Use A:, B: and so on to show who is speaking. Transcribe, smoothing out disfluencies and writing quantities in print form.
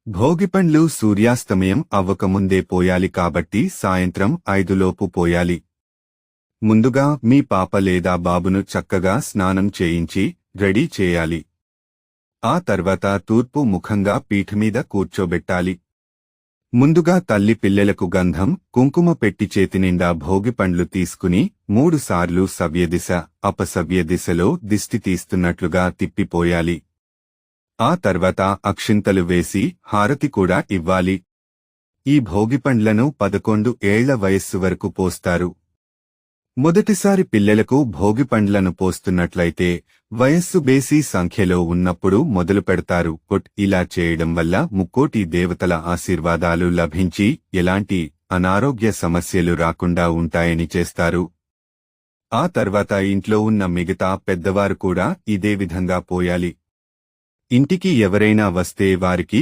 A: భోగిపండ్లు సూర్యాస్తమయం అవ్వకముందే పోయాలి కాబట్టి సాయంత్రం 5లోపు పోయాలి. ముందుగా మీ పాప లేదా బాబును చక్కగా స్నానం చేయించి రెడీ చేయాలి. ఆ తర్వాత తూర్పు ముఖంగా పీఠమీద కూర్చోబెట్టాలి. ముందుగా తల్లి పిల్లలకు గంధం, కుంకుమ పెట్టి చేతినిండా భోగిపండ్లు తీసుకుని 3 సార్లు సవ్యదిశ, అపసవ్యదిశలో దిష్టి తీస్తున్నట్లుగా తిప్పిపోయాలి. ఆ తర్వాత అక్షింతలు వేసి హారతి కూడా ఇవ్వాలి. ఈ భోగిపండ్లను 11 ఏళ్ల వయస్సు వరకు పోస్తారు. మొదటిసారి పిల్లలకు భోగిపండ్లను పోస్తున్నట్లయితే వయస్సు బేసి సంఖ్యలో ఉన్నప్పుడు మొదలు పెడతారు. ఇలా చేయడం వల్ల ముక్కోటి దేవతల ఆశీర్వాదాలు లభించి ఎలాంటి అనారోగ్య సమస్యలు రాకుండా ఉంటాయని చేస్తారు. ఆ తర్వాత ఇంట్లో ఉన్న మిగతా పెద్దవారు కూడా ఇదే విధంగా పోయాలి. ఇంటికి ఎవరైనా వస్తే వారికి